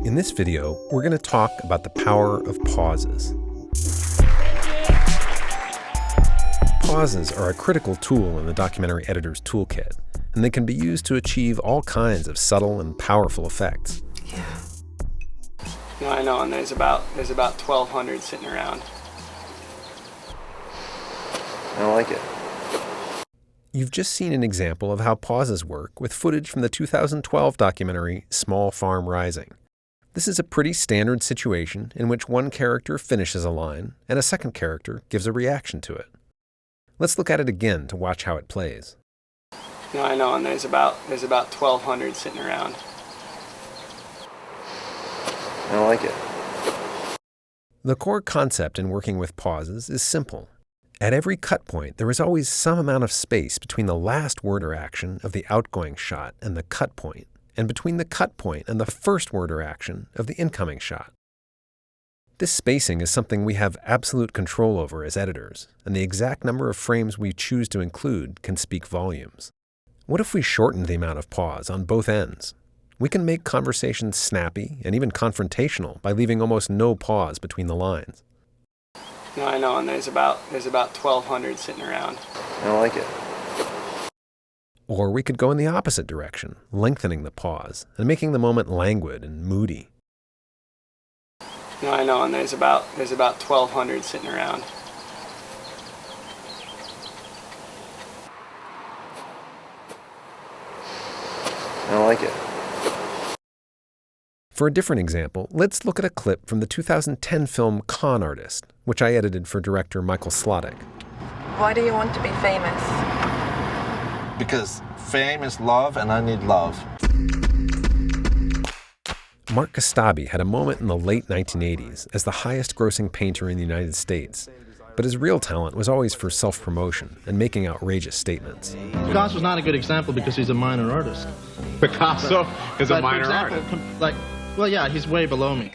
In this video, we're going to talk about the power of pauses. Pauses are a critical tool in the documentary editor's toolkit, and they can be used to achieve all kinds of subtle and powerful effects. Yeah. No, I know, and there's about 1,200 sitting around. I don't like it. You've just seen an example of how pauses work with footage from the 2012 documentary Small Farm Rising. This is a pretty standard situation in which one character finishes a line and a second character gives a reaction to it. Let's look at it again to watch how it plays. No, I know, and there's about 1,200 sitting around. I don't like it. The core concept in working with pauses is simple. At every cut point, there is always some amount of space between the last word or action of the outgoing shot and the cut point, and between the cut point and the first word or action of the incoming shot. This spacing is something we have absolute control over as editors, and the exact number of frames we choose to include can speak volumes. What if we shortened the amount of pause on both ends? We can make conversations snappy and even confrontational by leaving almost no pause between the lines. No, I know, and there's about 1,200 sitting around. I don't like it. Or we could go in the opposite direction, lengthening the pause and making the moment languid and moody. No, I know, and there's about 1,200 sitting around. I don't like it. For a different example, let's look at a clip from the 2010 film Con Artist, which I edited for director Michael Slottick. Why do you want to be famous? Because fame is love and I need love. Mark Kastabi had a moment in the late 1980s as the highest-grossing painter in the United States, but his real talent was always for self-promotion and making outrageous statements. Picasso's not a good example because he's a minor artist. Picasso is a minor artist. Well, yeah, he's way below me.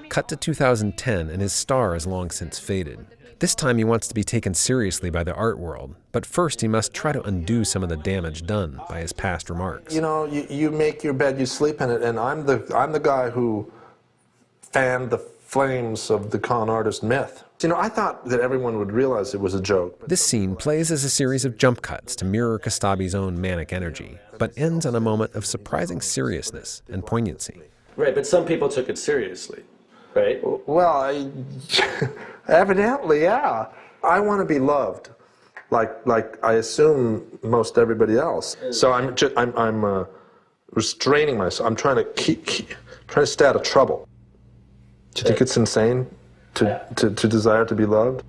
Cut to 2010, and his star has long since faded. This time he wants to be taken seriously by the art world, but first he must try to undo some of the damage done by his past remarks. You know, you make your bed, you sleep in it, and I'm the guy who fanned the flames of the con artist myth. You know, I thought that everyone would realize it was a joke. This scene plays as a series of jump cuts to mirror Kastabi's own manic energy, but ends on a moment of surprising seriousness and poignancy. Right, but some people took it seriously, right? Well, evidently, yeah. I want to be loved, like I assume most everybody else. So I'm restraining myself. I'm trying to stay out of trouble. Do you think it's insane to desire to be loved?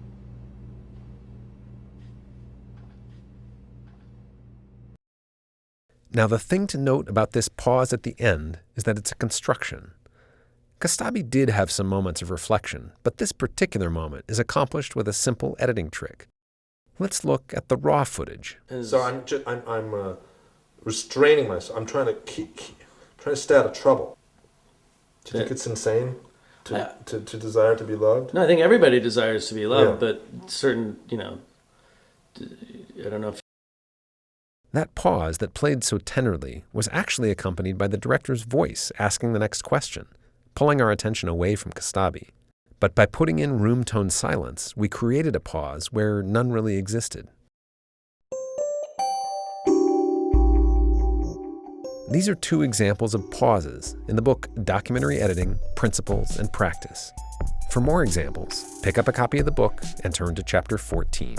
Now, the thing to note about this pause at the end is that it's a construction. Kastabi did have some moments of reflection, but this particular moment is accomplished with a simple editing trick. Let's look at the raw footage. So I'm restraining myself. I'm trying to stay out of trouble. Do you think it's insane to desire to be loved? No, I think everybody desires to be loved, Yeah. but certain, I don't know if... That pause that played so tenderly was actually accompanied by the director's voice asking the next question, pulling our attention away from Kastabi. But by putting in room-tone silence, we created a pause where none really existed. These are two examples of pauses in the book Documentary Editing, Principles and Practice. For more examples, pick up a copy of the book and turn to chapter 14.